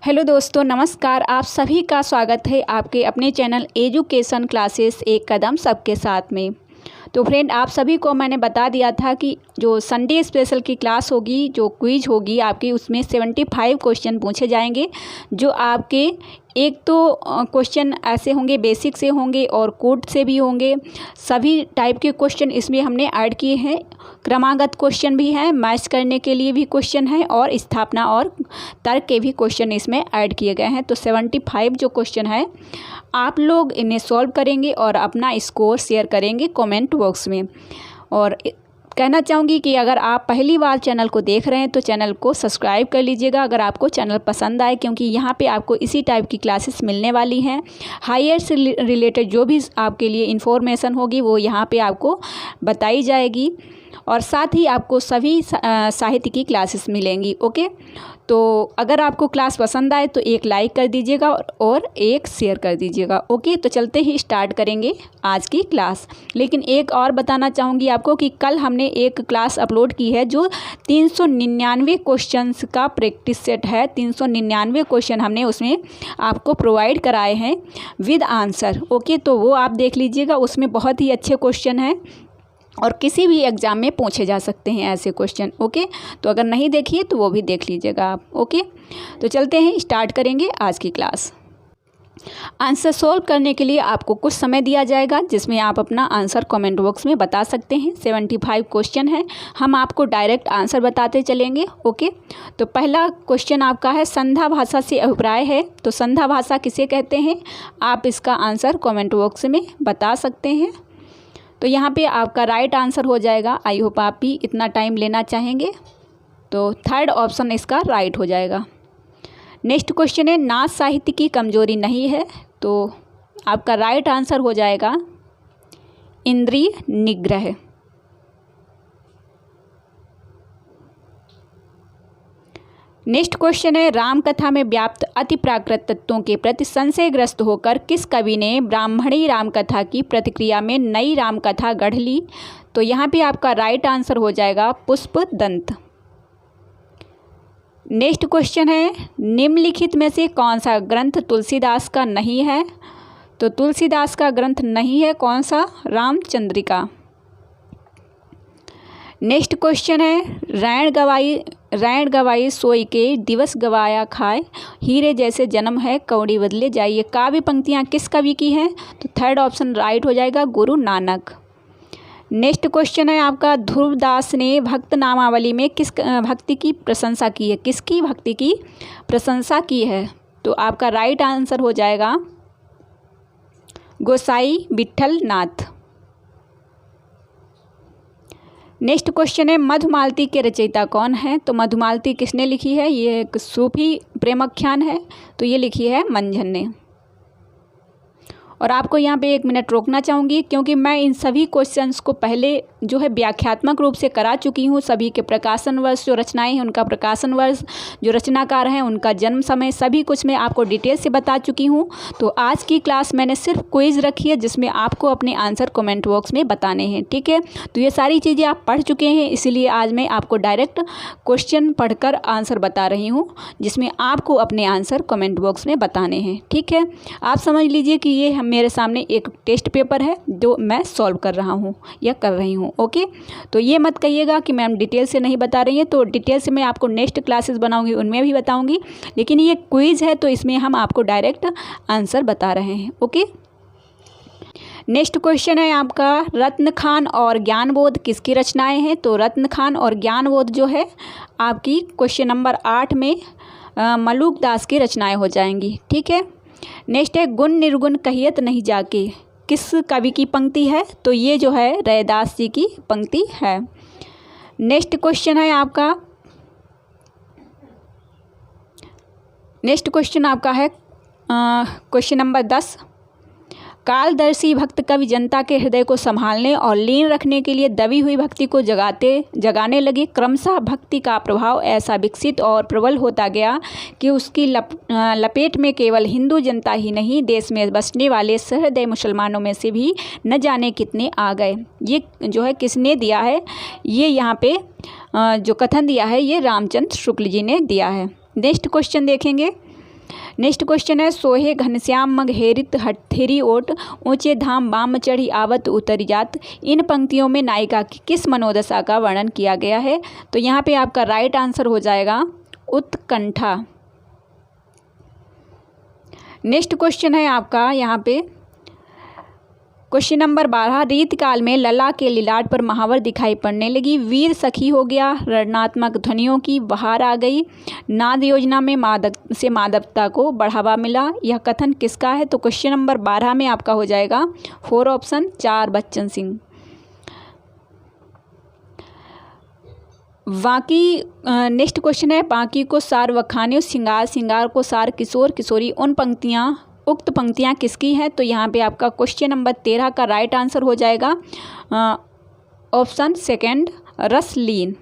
Hello दोस्तों, नमस्कार। आप सभी का स्वागत है आपके अपने चैनल एजुकेशन क्लासेस एक कदम सबके साथ में। तो फ्रेंड, आप सभी को मैंने बता दिया था कि जो संडे स्पेशल की क्लास होगी, जो क्विज होगी आपकी, उसमें 75 क्वेश्चन पूछे जाएंगे। जो आपके एक तो क्वेश्चन ऐसे होंगे, बेसिक से होंगे और कोड से भी होंगे। सभी टाइप के क्वेश्चन इसमें हमने ऐड किए हैं। क्रमागत क्वेश्चन भी हैं, मैच करने के लिए भी क्वेश्चन हैं और स्थापना और तर्क के भी क्वेश्चन इसमें ऐड किए गए हैं। तो 75 जो क्वेश्चन है, आप लोग इन्हें सॉल्व करेंगे और अपना स्कोर शेयर करेंगे कमेंट बॉक्स में। और कहना चाहूँगी कि अगर आप पहली बार चैनल को देख रहे हैं तो चैनल को सब्सक्राइब कर लीजिएगा अगर आपको चैनल पसंद आए, क्योंकि यहाँ पे आपको इसी टाइप की क्लासेस मिलने वाली हैं। हायर से रिलेटेड जो भी आपके लिए इन्फॉर्मेशन होगी वो यहाँ पे आपको बताई जाएगी और साथ ही आपको सभी साहित्य की क्लासेस मिलेंगी। ओके, तो अगर आपको क्लास पसंद आए तो एक लाइक कर दीजिएगा और एक शेयर कर दीजिएगा। ओके, तो चलते ही स्टार्ट करेंगे आज की क्लास। लेकिन एक और बताना चाहूँगी आपको कि कल हमने एक क्लास अपलोड की है जो 399 क्वेश्चंस का प्रैक्टिस सेट है। 399 क्वेश्चन हमने उसमें आपको प्रोवाइड कराए हैं विद आंसर। ओके, तो वो आप देख लीजिएगा, उसमें बहुत ही अच्छे क्वेश्चन हैं और किसी भी एग्ज़ाम में पूछे जा सकते हैं ऐसे क्वेश्चन। ओके, तो अगर नहीं देखिए तो वो भी देख लीजिएगा आप। ओके, तो चलते हैं, स्टार्ट करेंगे आज की क्लास। आंसर सॉल्व करने के लिए आपको कुछ समय दिया जाएगा जिसमें आप अपना आंसर कमेंट बॉक्स में बता सकते हैं। 75 क्वेश्चन है, हम आपको डायरेक्ट आंसर बताते चलेंगे। ओके, तो पहला क्वेश्चन आपका है, संध्या भाषा से अभिप्राय है। तो संध्या भाषा किसे कहते हैं, आप इसका आंसर कमेंट बॉक्स में बता सकते हैं। तो यहाँ पे आपका राइट आंसर हो जाएगा। आई होप आप भी इतना टाइम लेना चाहेंगे, तो थर्ड ऑप्शन इसका राइट हो जाएगा। नेक्स्ट क्वेश्चन है, नाच साहित्य की कमजोरी नहीं है। तो आपका राइट आंसर हो जाएगा इंद्रिय निग्रह। नेक्स्ट क्वेश्चन है, राम कथा में व्याप्त अति प्राकृत तत्वों के प्रति संशयग्रस्त होकर किस कवि ने ब्राह्मणी राम कथा की प्रतिक्रिया में नई राम कथा गढ़ ली। तो यहाँ पे आपका राइट आंसर हो जाएगा पुष्पदंत। नेक्स्ट क्वेश्चन है, निम्नलिखित में से कौन सा ग्रंथ तुलसीदास का नहीं है। तो तुलसीदास का ग्रंथ नहीं है कौन सा, रामचंद्रिका। नेक्स्ट क्वेश्चन है, रैण गवाई सोई के दिवस गवाया खाए, हीरे जैसे जन्म है कौड़ी बदले जाइए। काव्य पंक्तियाँ किस कवि की हैं। तो थर्ड ऑप्शन राइट हो जाएगा, गुरु नानक। नेक्स्ट क्वेश्चन है आपका, ध्रुवदास ने भक्त नामावली में किस भक्ति की प्रशंसा की है, किसकी भक्ति की प्रशंसा की है। तो आपका राइट आंसर हो जाएगा गोसाई विठल नाथ। नेक्स्ट क्वेश्चन है, मधुमालती के रचयिता कौन है। तो मधुमालती किसने लिखी है, ये एक सूफी प्रेमाख्यान है। तो ये लिखी है मंझन ने। और आपको यहाँ पे 1 मिनट रोकना चाहूँगी, क्योंकि मैं इन सभी क्वेश्चंस को पहले जो है व्याख्यात्मक रूप से करा चुकी हूँ। सभी के प्रकाशन वर्ष जो रचनाएं हैं उनका प्रकाशन वर्ष, जो रचनाकार हैं उनका जन्म समय, सभी कुछ मैं आपको डिटेल से बता चुकी हूँ। तो आज की क्लास मैंने सिर्फ क्विज रखी है जिसमें आपको अपने आंसर कमेंट बॉक्स में बताने हैं। ठीक है, तो ये सारी चीज़ें आप पढ़ चुके हैं, इसीलिए आज मैं आपको डायरेक्ट क्वेश्चन पढ़कर आंसर बता रही हूँ जिसमें आपको अपने आंसर कमेंट बॉक्स में बताने हैं। ठीक है, आप समझ लीजिए कि ये मेरे सामने एक टेस्ट पेपर है जो मैं सॉल्व कर रहा हूँ या कर रही हूँ। ओके, तो ये मत कहिएगा कि मैम डिटेल से नहीं बता रही है। तो डिटेल से मैं आपको नेक्स्ट क्लासेस बनाऊंगी, उनमें भी बताऊंगी, लेकिन ये क्विज है तो इसमें हम आपको डायरेक्ट आंसर बता रहे हैं। ओके, नेक्स्ट क्वेश्चन है आपका, रत्नखान और ज्ञानबोध किसकी रचनाएं हैं। तो रत्नखान और ज्ञानबोध जो है आपकी क्वेश्चन नंबर 8 में मलूक दास की रचनाएं हो जाएंगी। ठीक है, नेक्स्ट है, गुण निर्गुण कहियत नहीं जाके, किस कवि की पंक्ति है। तो ये जो है रैदास जी की पंक्ति है। नेक्स्ट क्वेश्चन है आपका, नेक्स्ट क्वेश्चन आपका है क्वेश्चन नंबर 10, कालदर्शी भक्त कवि जनता के हृदय को संभालने और लीन रखने के लिए दबी हुई भक्ति को जगाने लगे। क्रमशः भक्ति का प्रभाव ऐसा विकसित और प्रबल होता गया कि उसकी लपेट में केवल हिंदू जनता ही नहीं, देश में बसने वाले सहृदय मुसलमानों में से भी न जाने कितने आ गए। ये जो है किसने दिया है, ये यहाँ पे जो कथन दिया है ये रामचंद्र शुक्ल जी ने दिया है। नेक्स्ट क्वेश्चन देखेंगे, नेक्स्ट क्वेश्चन है, सोहे घनश्याम मग हेरित हठेरी ओट, ऊंचे धाम बाम चढ़ी आवत उतरी जात। इन पंक्तियों में नायिका की किस मनोदशा का वर्णन किया गया है? तो यहाँ पे आपका राइट आंसर हो जाएगा उत्कंठा। नेक्स्ट क्वेश्चन है आपका यहाँ पे क्वेश्चन नंबर 12, रीतकाल में लला के लिलाट पर महावर दिखाई पड़ने लगी, वीर सखी हो गया, रणनात्मक ध्वनियों की बहार आ गई, नाद योजना में मादकता को बढ़ावा मिला। यह कथन किसका है? तो क्वेश्चन नंबर 12 में आपका हो जाएगा 4 ऑप्शन 4 बच्चन सिंह। बाकी नेक्स्ट क्वेश्चन है, बाकी को सार वखानियों, श्रृंगार श्रृंगार को सार किशोर किशोरी, उक्त पंक्तियाँ किसकी हैं? तो यहाँ पे आपका क्वेश्चन नंबर 13 का राइट आंसर हो जाएगा option second Rasleen.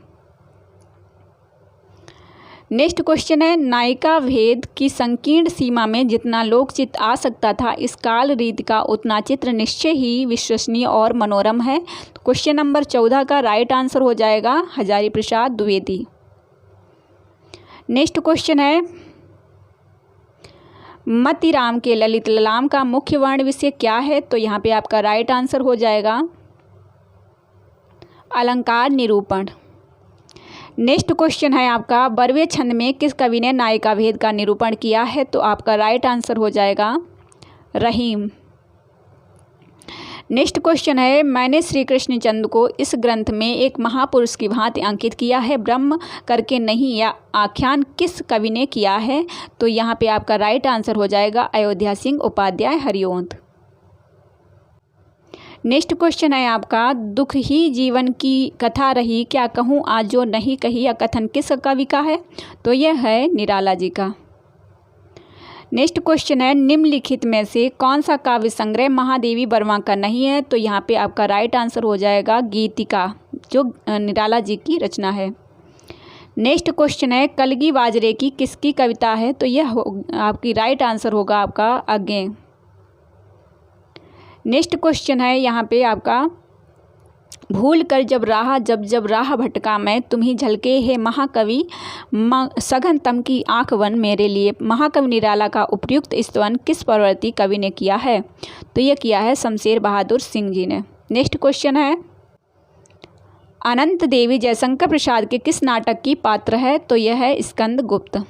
Next question है, नायिका भेद की संकीर्ण सीमा में जितना लोकचित आ सकता था, इस काल रीति का उतना चित्र निश्चय ही विश्वसनीय और मनोरम है। क्वेश्चन नंबर 14 का राइट आंसर हो जाएगा हजारी प्रसाद द्विवेदी। नेक्स्ट क्वेश्चन है, मतिराम के ललित ललाम का मुख्य वर्ण विषय क्या है? तो यहाँ पे आपका राइट आंसर हो जाएगा अलंकार निरूपण। नेक्स्ट क्वेश्चन है आपका, बरवे छंद में किस कवि ने नायिका भेद का निरूपण किया है? तो आपका राइट आंसर हो जाएगा रहीम। नेक्स्ट क्वेश्चन है, मैंने श्री कृष्णचंद्र को इस ग्रंथ में एक महापुरुष की भांति अंकित किया है, ब्रह्म करके नहीं, या आख्यान किस कवि ने किया है? तो यहाँ पे आपका राइट आंसर हो जाएगा अयोध्या सिंह उपाध्याय हरिओंत। नेक्स्ट क्वेश्चन है आपका, दुख ही जीवन की कथा रही, क्या कहूँ आज जो नहीं कही, या कथन किस कवि का है? तो यह है निराला जी का। नेक्स्ट क्वेश्चन है, निम्नलिखित में से कौन सा काव्य संग्रह महादेवी वर्मा का नहीं है? तो यहाँ पे आपका राइट आंसर हो जाएगा गीतिका, जो निराला जी की रचना है। नेक्स्ट क्वेश्चन है, कलगी बाजरे की किसकी कविता है? तो यह आपकी राइट आंसर होगा आपका आगे। नेक्स्ट क्वेश्चन है यहाँ पे आपका, भूल कर जब राह भटका मैं, तुम्ही झलके है महाकवि, सघन तम की आँख वन मेरे लिए। महाकवि निराला का उपयुक्त स्तवन किस परवर्ती कवि ने किया है? तो यह किया है शमशेर बहादुर सिंह जी ने। नेक्स्ट क्वेश्चन है, अनंत देवी जयशंकर प्रसाद के किस नाटक की पात्र है? तो यह है स्कंद गुप्त।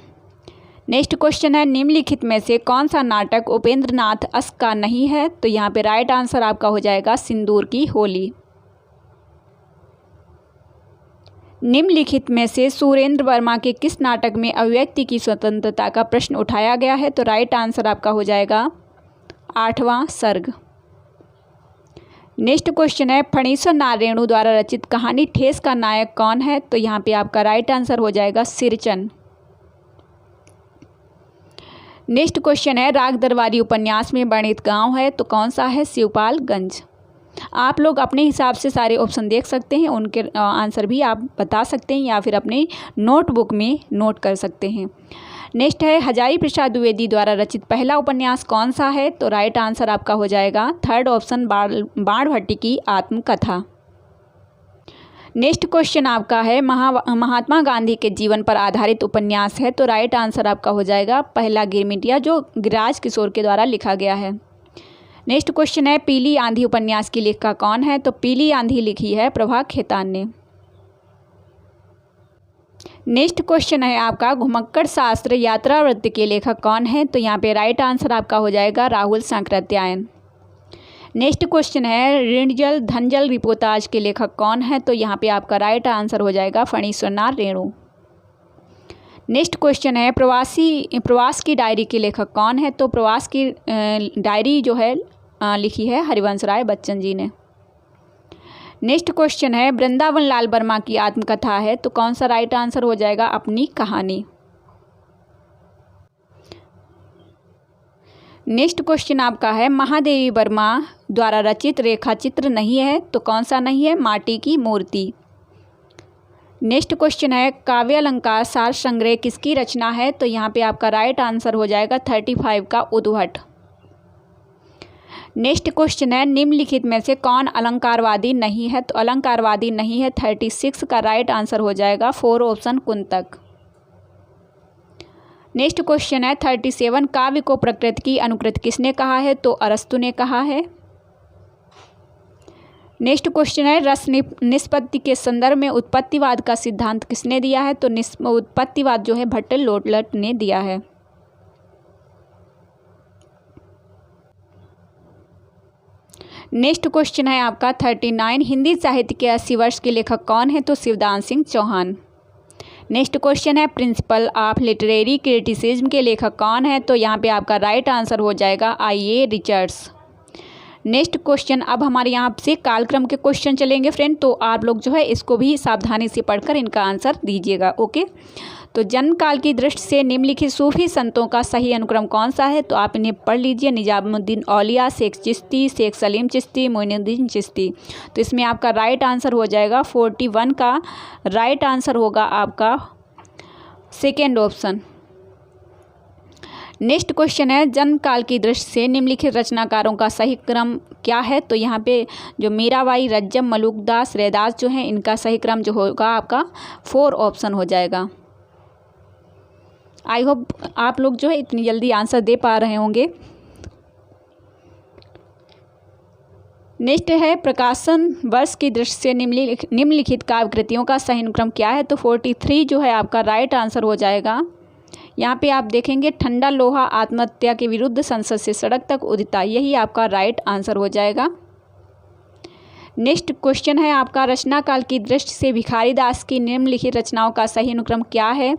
नेक्स्ट क्वेश्चन है, निम्नलिखित में से कौन सा नाटक उपेंद्र नाथ अस का नहीं है? तो यहाँ पे राइट आंसर आपका हो जाएगा सिंदूर की होली। निम्नलिखित में से सुरेंद्र वर्मा के किस नाटक में अभिव्यक्ति की स्वतंत्रता का प्रश्न उठाया गया है? तो राइट आंसर आपका हो जाएगा 8वां सर्ग। नेक्स्ट क्वेश्चन है, फणीश्वर नारायण रेणु द्वारा रचित कहानी ठेस का नायक कौन है? तो यहाँ पे आपका राइट आंसर हो जाएगा सिरचन। नेक्स्ट क्वेश्चन है, राग दरबारी उपन्यास में वर्णित गांव है, तो कौन सा है? शिवपालगंज। आप लोग अपने हिसाब से सारे ऑप्शन देख सकते हैं, उनके आंसर भी आप बता सकते हैं या फिर अपने नोटबुक में नोट कर सकते हैं। नेक्स्ट है, हजारी प्रसाद द्विवेदी द्वारा रचित पहला उपन्यास कौन सा है? तो राइट आंसर आपका हो जाएगा थर्ड ऑप्शन बाणभट्टी की आत्मकथा। नेक्स्ट क्वेश्चन आपका है, महात्मा गांधी के जीवन पर आधारित उपन्यास है, तो राइट आंसर आपका हो जाएगा पहला गिरमिटिया, जो गिरिराज किशोर के द्वारा लिखा गया है। नेक्स्ट क्वेश्चन है, पीली आंधी उपन्यास की लेखिका कौन है? तो पीली आंधी लिखी है प्रभा खेतान ने। नेक्स्ट क्वेश्चन है आपका, घुमक्कड़ शास्त्र यात्रा वृत्त के लेखक कौन है? तो यहाँ पे राइट आंसर आपका हो जाएगा राहुल सांकृत्यायन। नेक्स्ट क्वेश्चन है, ऋणजल धनजल रिपोर्टाज के लेखक कौन है? तो यहाँ पे आपका राइट आंसर हो जाएगा फणीश्वर नाथ रेणु। नेक्स्ट क्वेश्चन है, प्रवास की डायरी के लेखक कौन है? तो प्रवास की डायरी जो है लिखी है हरिवंश राय बच्चन जी ने। नेक्स्ट क्वेश्चन है, वृंदावन लाल वर्मा की आत्मकथा है, तो कौन सा राइट आंसर हो जाएगा? अपनी कहानी। नेक्स्ट क्वेश्चन आपका है, महादेवी वर्मा द्वारा रचित रेखा चित्र नहीं है, तो कौन सा नहीं है? माटी की मूर्ति। नेक्स्ट क्वेश्चन है, काव्य अलंकार सार संग्रह किसकी रचना है? तो यहाँ पे आपका राइट आंसर हो जाएगा 35 का उद्भट। नेक्स्ट क्वेश्चन है, निम्नलिखित में से कौन अलंकारवादी नहीं है? तो अलंकारवादी नहीं है 36 का राइट आंसर हो जाएगा 4 ऑप्शन कुंतक। नेक्स्ट क्वेश्चन है 37, काव्य को प्रकृति की अनुकृत किसने कहा है? तो अरस्तु ने कहा है। नेक्स्ट क्वेश्चन है रस निष्पत्ति के संदर्भ में उत्पत्तिवाद का सिद्धांत किसने दिया है? तो उत्पत्तिवाद जो है भट्ट लोटलट ने दिया है। नेक्स्ट क्वेश्चन है आपका 39, हिंदी साहित्य के 80 वर्ष के लेखक कौन है? तो शिवदान सिंह चौहान। नेक्स्ट क्वेश्चन है प्रिंसिपल ऑफ लिटरेरी क्रिटिसिज्म के लेखक कौन है? तो यहाँ पे आपका राइट आंसर हो जाएगा I.A. रिचर्ड्स। नेक्स्ट क्वेश्चन, अब हमारे यहाँ से कालक्रम के क्वेश्चन चलेंगे फ्रेंड, तो आप लोग जो है इसको भी सावधानी से पढ़कर इनका आंसर दीजिएगा। ओके, तो जन्म काल की दृष्टि से निम्नलिखित सूफी संतों का सही अनुक्रम कौन सा है? तो आप इन्हें पढ़ लीजिए। निजामुद्दीन औलिया, शेख चिश्ती, शेख सलीम चिश्ती, मोइनुद्दीन चिश्ती। तो इसमें आपका राइट आंसर हो जाएगा 41 का राइट आंसर होगा आपका सेकेंड ऑप्शन। नेक्स्ट क्वेश्चन है जन्म काल की दृष्टि से निम्नलिखित रचनाकारों का सही क्रम क्या है? तो यहाँ पे जो मीराबाई, रज्जम, मलुकदास, रैदास जो हैं इनका सही क्रम जो होगा आपका 4 ऑप्शन हो जाएगा। आई होप आप लोग जो है इतनी जल्दी आंसर दे पा रहे होंगे। नेक्स्ट है प्रकाशन वर्ष की दृष्टि से निम्नलिखित काव्य कृतियों का सही अनुक्रम क्या है? तो 43 जो है आपका राइट आंसर हो जाएगा। यहाँ पे आप देखेंगे ठंडा लोहा, आत्महत्या के विरुद्ध, संसद से सड़क तक, उदिता, यही आपका राइट आंसर हो जाएगा। नेक्स्ट क्वेश्चन है आपका रचना काल की दृष्टि से भिखारी दास की निम्नलिखित रचनाओं का सही अनुक्रम क्या है?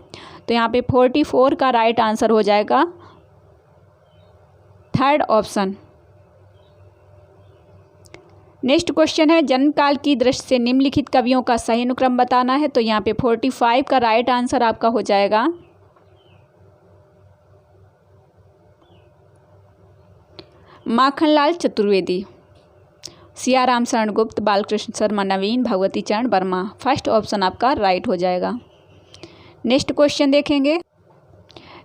तो यहाँ पे 44 का राइट आंसर हो जाएगा थर्ड ऑप्शन। नेक्स्ट क्वेश्चन है जन्म काल की दृष्टि से निम्नलिखित कवियों का सही अनुक्रम बताना है। तो यहाँ पे 45 का राइट आंसर आपका हो जाएगा। माखनलाल चतुर्वेदी, सियाराम शरण गुप्त, बालकृष्ण शर्मा नवीन, भगवती चरण वर्मा, फर्स्ट ऑप्शन आपका राइट हो जाएगा। नेक्स्ट क्वेश्चन देखेंगे।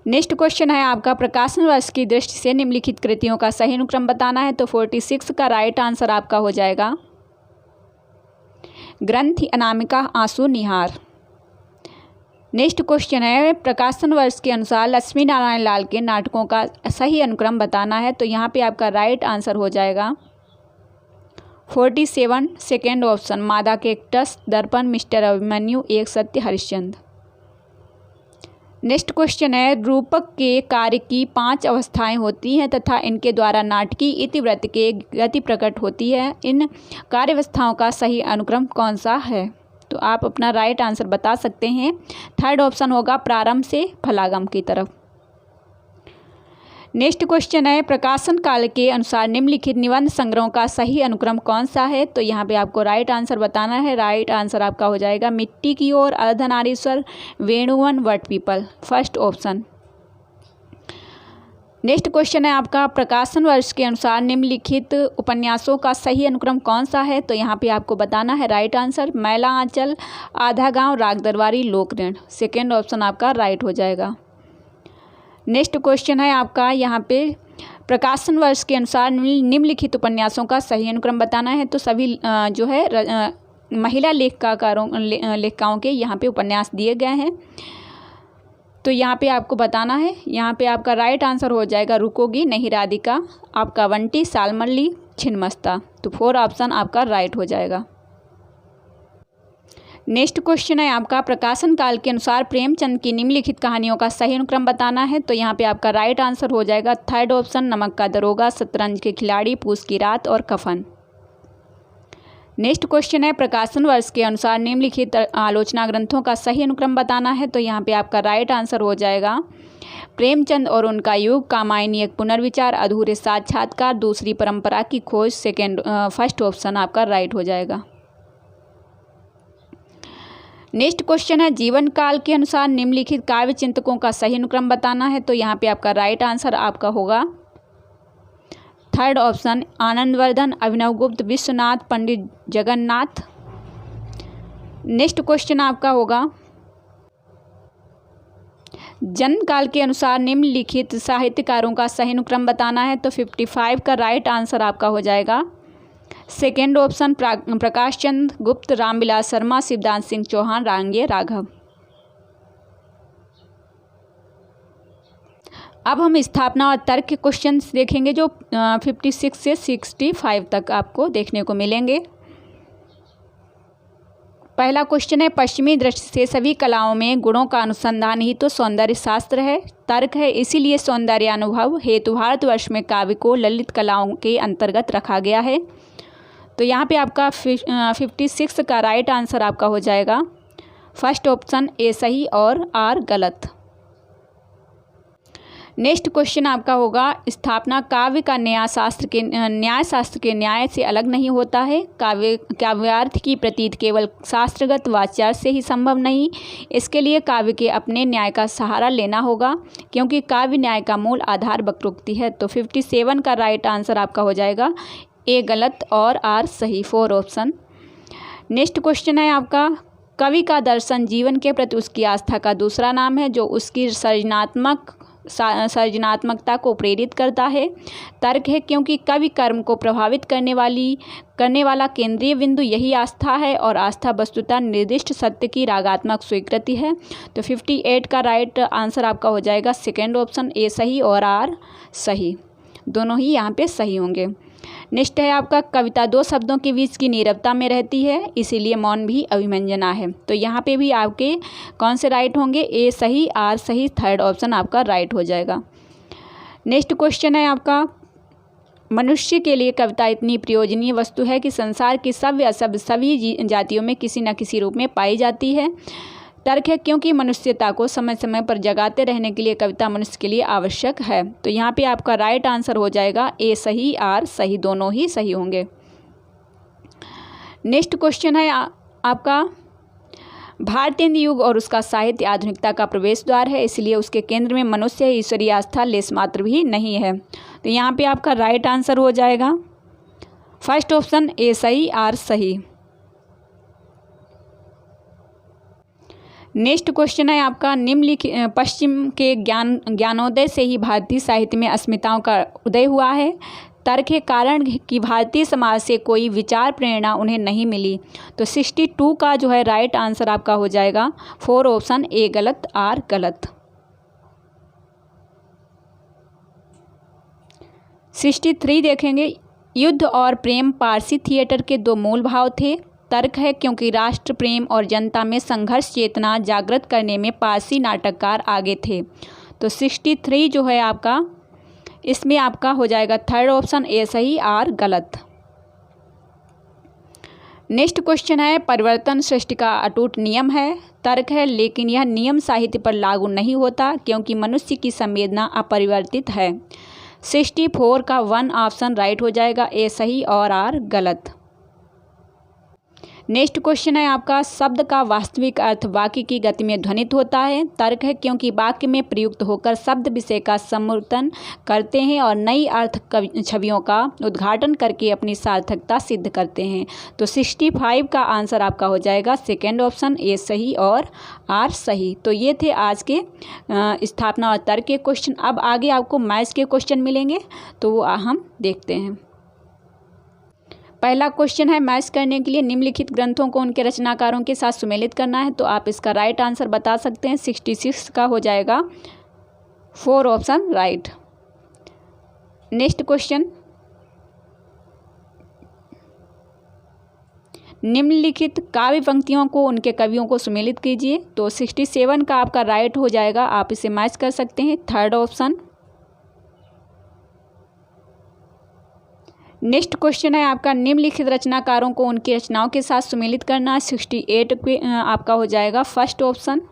नेक्स्ट क्वेश्चन है आपका प्रकाशन वर्ष की दृष्टि से निम्नलिखित कृतियों का सही अनुक्रम बताना है। तो 46 का राइट आंसर आपका हो जाएगा ग्रंथ अनामिका, आंसू, निहार। नेक्स्ट क्वेश्चन है प्रकाशन वर्ष के अनुसार लक्ष्मी नारायण लाल के नाटकों का सही अनुक्रम बताना है। तो यहाँ पे आपका राइट आंसर हो जाएगा 47 सेकेंड ऑप्शन, मादा कैक्टस, दर्पण, मिस्टर अभिमन्यु, एक सत्य, हरिश्चंद्र। नेक्स्ट क्वेश्चन है रूपक के कार्य की 5 अवस्थाएं होती हैं तथा इनके द्वारा नाटकीय इतिवृत्त के गति प्रकट होती है। इन कार्यावस्थाओं का सही अनुक्रम कौन सा है? तो आप अपना राइट आंसर बता सकते हैं। थर्ड ऑप्शन होगा प्रारंभ से फलागम की तरफ। नेक्स्ट क्वेश्चन है प्रकाशन काल के अनुसार निम्नलिखित निबंध संग्रहों का सही अनुक्रम कौन सा है? तो यहाँ पे आपको राइट आंसर बताना है। राइट आंसर आपका हो जाएगा मिट्टी की ओर, अर्धनारीश्वर, वेणुवन, वट पीपल, फर्स्ट ऑप्शन। नेक्स्ट क्वेश्चन है आपका प्रकाशन वर्ष के अनुसार निम्नलिखित उपन्यासों का सही अनुक्रम कौन सा है? तो यहाँ पे आपको बताना है राइट आंसर मैला आंचल, आधा गांव, राग दरबारी, लोकऋण, सेकेंड ऑप्शन आपका राइट हो जाएगा। नेक्स्ट क्वेश्चन है आपका यहाँ पे प्रकाशन वर्ष के अनुसार निम्नलिखित उपन्यासों का सही अनुक्रम बताना है। तो सभी जो है महिला लेखिकाओं के यहाँ पे उपन्यास दिए गए हैं। तो यहाँ पे आपको बताना है। यहाँ पे आपका राइट आंसर हो जाएगा रुकोगी नहीं राधिका, आपका वंटी, सालमल्ली, छिन्नमस्ता। तो 4 ऑप्शन आपका राइट हो जाएगा। नेक्स्ट क्वेश्चन है आपका प्रकाशन काल के अनुसार प्रेमचंद की निम्नलिखित कहानियों का सही अनुक्रम बताना है। तो यहाँ पे आपका राइट आंसर हो जाएगा थर्ड ऑप्शन, नमक का दरोगा, शतरंज के खिलाड़ी, पूस की रात और कफन। नेक्स्ट क्वेश्चन है प्रकाशन वर्ष के अनुसार निम्नलिखित आलोचना ग्रंथों का सही अनुक्रम बताना है। तो यहाँ पे आपका राइट आंसर हो जाएगा प्रेमचंद और उनका युग, कामायनी एक पुनर्विचार, अधूरे साक्षात्कार, दूसरी परंपरा की खोज, फर्स्ट ऑप्शन आपका राइट हो जाएगा। नेक्स्ट क्वेश्चन है जीवन काल के अनुसार निम्नलिखित काव्य चिंतकों का सही अनुक्रम बताना है। तो यहाँ पे आपका राइट आंसर आपका होगा थर्ड ऑप्शन, आनंदवर्धन, अभिनवगुप्त, विश्वनाथ, पंडित जगन्नाथ। नेक्स्ट क्वेश्चन आपका होगा जन्म काल के अनुसार निम्नलिखित साहित्यकारों का सही अनुक्रम बताना है। तो 55 का राइट आंसर आपका हो जाएगा सेकेंड ऑप्शन, प्रकाश चंद्र गुप्त, रामविलास शर्मा, शिवदान सिंह चौहान, रांगे राघव। अब हम स्थापना और तर्क के क्वेश्चन देखेंगे जो 56 से 65 तक आपको देखने को मिलेंगे। पहला क्वेश्चन है, पश्चिमी दृष्टि से सभी कलाओं में गुणों का अनुसंधान ही तो सौंदर्य शास्त्र है। तर्क है, इसीलिए सौंदर्य अनुभव हेतु भारतवर्ष में काव्य को ललित कलाओं के अंतर्गत रखा गया है। तो यहाँ पे आपका 56 का राइट आंसर आपका हो जाएगा फर्स्ट ऑप्शन ए सही और आर गलत। नेक्स्ट क्वेश्चन आपका होगा, स्थापना काव्य का न्याय शास्त्र के न्याय से अलग नहीं होता है। काव्यार्थ की प्रतीत केवल शास्त्रगत वाच्यार्थ से ही संभव नहीं, इसके लिए काव्य के अपने न्याय का सहारा लेना होगा, क्योंकि काव्य न्याय का मूल आधार वक्रोक्ति है। तो 57 का राइट आंसर आपका हो जाएगा ए गलत और आर सही, 4 ऑप्शन। नेक्स्ट क्वेश्चन है आपका, कवि का दर्शन जीवन के प्रति उसकी आस्था का दूसरा नाम है, जो उसकी सृजनात्मकता को प्रेरित करता है। तर्क है, क्योंकि कवि कर्म को प्रभावित करने वाला केंद्रीय बिंदु यही आस्था है, और आस्था वस्तुतः निर्दिष्ट सत्य की रागात्मक स्वीकृति है। तो 58 का राइट आंसर आपका हो जाएगा सेकेंड ऑप्शन ए सही और आर सही, दोनों ही यहाँ पे सही होंगे। नेक्स्ट है आपका, कविता दो शब्दों के बीच की नीरवता में रहती है, इसीलिए मौन भी अभिव्यंजना है। तो यहाँ पे भी आपके कौन से राइट होंगे, ए सही आर सही, थर्ड ऑप्शन आपका राइट हो जाएगा। नेक्स्ट क्वेश्चन है आपका, मनुष्य के लिए कविता इतनी प्रयोजनीय वस्तु है कि संसार की सभ्य असभ्य सभी जातियों में किसी न किसी रूप में पाई जाती है। तर्क है, क्योंकि मनुष्यता को समय समय पर जगाते रहने के लिए कविता मनुष्य के लिए आवश्यक है। तो यहाँ पे आपका राइट आंसर हो जाएगा ए सही आर सही, दोनों ही सही होंगे। नेक्स्ट क्वेश्चन है आपका, भारतेंद्र युग और उसका साहित्य आधुनिकता का प्रवेश द्वार है, इसलिए उसके केंद्र में मनुष्य ईश्वरीय आस्था लेस मात्र भी नहीं है। तो यहाँ पे आपका राइट आंसर हो जाएगा फर्स्ट ऑप्शन ए सही आर सही। नेक्स्ट क्वेश्चन है आपका, निम्नलिखित पश्चिम के ज्ञानोदय से ही भारतीय साहित्य में अस्मिताओं का उदय हुआ है। तर्क है, कारण कि भारतीय समाज से कोई विचार प्रेरणा उन्हें नहीं मिली। तो 62 का जो है राइट आंसर आपका हो जाएगा 4 ऑप्शन ए गलत आर गलत। 63 देखेंगे, युद्ध और प्रेम पारसी थिएटर के दो मूल भाव थे। तर्क है, क्योंकि राष्ट्र प्रेम और जनता में संघर्ष चेतना जागृत करने में पारसी नाटककार आगे थे। तो 63 जो है आपका, इसमें आपका हो जाएगा थर्ड ऑप्शन ए सही आर गलत। नेक्स्ट क्वेश्चन है, परिवर्तन सृष्टि का अटूट नियम है। तर्क है, लेकिन यह नियम साहित्य पर लागू नहीं होता, क्योंकि मनुष्य की संवेदना अपरिवर्तित है। 64 का 1 ऑप्शन राइट हो जाएगा, ए सही और आर गलत। नेक्स्ट क्वेश्चन है आपका, शब्द का वास्तविक अर्थ वाक्य की गति में ध्वनित होता है। तर्क है, क्योंकि वाक्य में प्रयुक्त होकर शब्द विषय का समूर्तन करते हैं और नई अर्थ छवियों का उद्घाटन करके अपनी सार्थकता सिद्ध करते हैं। तो 65 का आंसर आपका हो जाएगा सेकेंड ऑप्शन ए सही और आर सही। तो ये थे आज के स्थापना और तर्क के क्वेश्चन। अब आगे आपको मैथ्स के क्वेश्चन मिलेंगे, तो वो हम देखते हैं। पहला क्वेश्चन है, मैच करने के लिए निम्नलिखित ग्रंथों को उनके रचनाकारों के साथ सुमेलित करना है। तो आप इसका राइट आंसर बता सकते हैं। 66 का हो जाएगा 4 ऑप्शन राइट। नेक्स्ट क्वेश्चन, निम्नलिखित काव्य पंक्तियों को उनके कवियों को सुमेलित कीजिए। तो 67 का आपका राइट हो जाएगा, आप इसे मैच कर सकते हैं, थर्ड ऑप्शन। नेक्स्ट क्वेश्चन है आपका, निम्नलिखित रचनाकारों को उनकी रचनाओं के साथ सुमेलित करना। 68 पे आपका हो जाएगा फर्स्ट ऑप्शन। -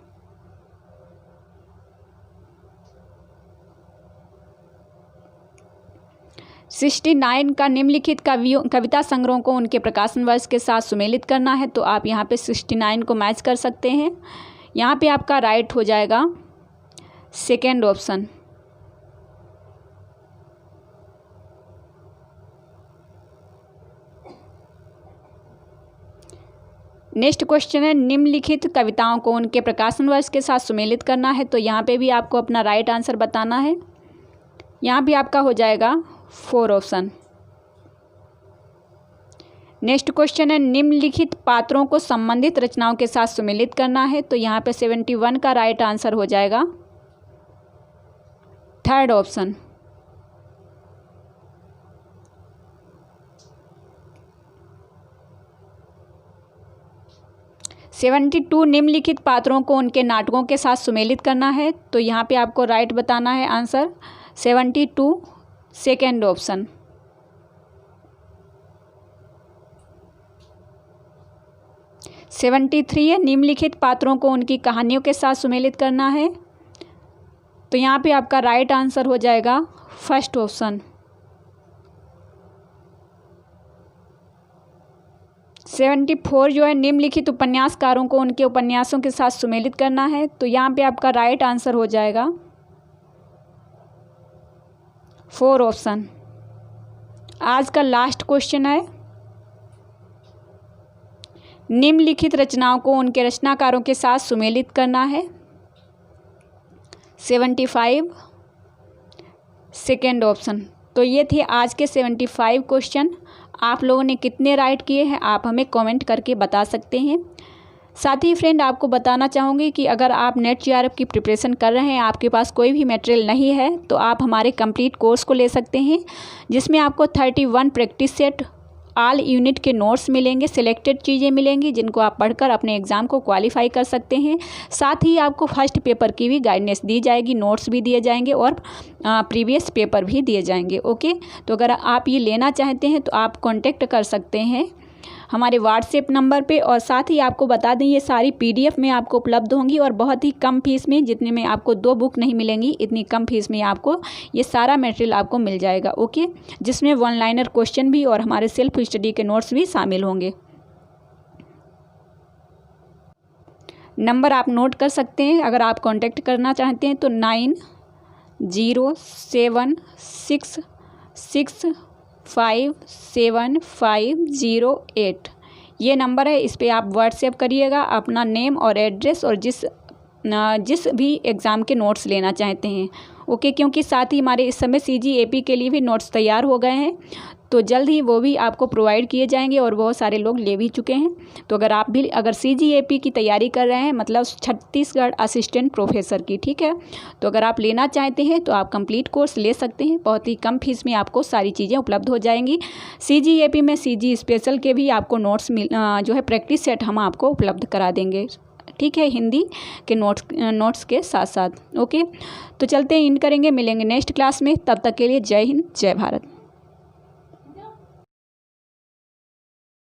69 का निम्नलिखित कविता संग्रहों को उनके प्रकाशन वर्ष के साथ सुमेलित करना है। तो आप यहाँ पे 69 को मैच कर सकते हैं। यहाँ पे आपका राइट हो जाएगा सेकेंड ऑप्शन। नेक्स्ट क्वेश्चन है, निम्नलिखित कविताओं को उनके प्रकाशन वर्ष के साथ सुमेलित करना है। तो यहाँ पे भी आपको अपना राइट आंसर बताना है। यहाँ भी आपका हो जाएगा 4 ऑप्शन। नेक्स्ट क्वेश्चन है, निम्नलिखित पात्रों को संबंधित रचनाओं के साथ सुमेलित करना है। तो यहाँ पे 71 का राइट आंसर हो जाएगा थर्ड ऑप्शन। 72 निम्नलिखित पात्रों को उनके नाटकों के साथ सुमेलित करना है। तो यहाँ पे आपको राइट बताना है आंसर 72 सेकेंड ऑप्शन। 73 है निम्नलिखित पात्रों को उनकी कहानियों के साथ सुमेलित करना है। तो यहाँ पे आपका राइट आंसर हो जाएगा फर्स्ट ऑप्शन। 74 जो है निम्नलिखित उपन्यासकारों को उनके उपन्यासों के साथ सुमेलित करना है। तो यहाँ पे आपका राइट आंसर हो जाएगा 4 ऑप्शन। आज का लास्ट क्वेश्चन है, निम्नलिखित रचनाओं को उनके रचनाकारों के साथ सुमेलित करना है। 75 सेकेंड ऑप्शन। तो ये थे आज के 75 क्वेश्चन। आप लोगों ने कितने राइट किए हैं आप हमें कमेंट करके बता सकते हैं। साथ ही फ्रेंड आपको बताना चाहूँगी कि अगर आप नेट जेआरएफ की प्रिपरेशन कर रहे हैं, आपके पास कोई भी मटेरियल नहीं है, तो आप हमारे कंप्लीट कोर्स को ले सकते हैं, जिसमें आपको 31 प्रैक्टिस सेट, ऑल यूनिट के नोट्स मिलेंगे, सिलेक्टेड चीज़ें मिलेंगी जिनको आप पढ़कर अपने एग्ज़ाम को क्वालिफाई कर सकते हैं। साथ ही आपको फर्स्ट पेपर की भी गाइडेंस दी जाएगी, नोट्स भी दिए जाएंगे और प्रीवियस पेपर भी दिए जाएंगे। ओके, तो अगर आप ये लेना चाहते हैं तो आप कांटेक्ट कर सकते हैं हमारे व्हाट्सएप नंबर पे। और साथ ही आपको बता दें ये सारी PDF में आपको उपलब्ध होंगी और बहुत ही कम फीस में, जितने में आपको 2 बुक नहीं मिलेंगी, इतनी कम फीस में आपको ये सारा मटेरियल आपको मिल जाएगा। ओके, जिसमें 1 लाइनर क्वेश्चन भी और हमारे सेल्फ स्टडी के नोट्स भी शामिल होंगे। नंबर आप नोट कर सकते हैं अगर आप कॉन्टेक्ट करना चाहते हैं तो 9076657508 ये नंबर है। इस पे आप व्हाट्सएप करिएगा अपना नेम और एड्रेस और जिस भी एग्ज़ाम के नोट्स लेना चाहते हैं। ओके, क्योंकि साथ ही हमारे इस समय CGAP के लिए भी नोट्स तैयार हो गए हैं, तो जल्द ही वो भी आपको प्रोवाइड किए जाएंगे और बहुत सारे लोग ले भी चुके हैं। तो अगर आप भी CGAP की तैयारी कर रहे हैं, मतलब छत्तीसगढ़ असिस्टेंट प्रोफेसर की, ठीक है, तो अगर आप लेना चाहते हैं तो आप कंप्लीट कोर्स ले सकते हैं। बहुत ही कम फीस में आपको सारी चीज़ें उपलब्ध हो जाएंगी। CGAP में CG स्पेशल के भी आपको नोट्स जो है प्रैक्टिस सेट हम आपको उपलब्ध करा देंगे, ठीक है, हिंदी के नोट्स के साथ साथ। ओके, तो चलते हैं इन करेंगे, मिलेंगे नेक्स्ट क्लास में। तब तक के लिए जय हिंद, जय भारत।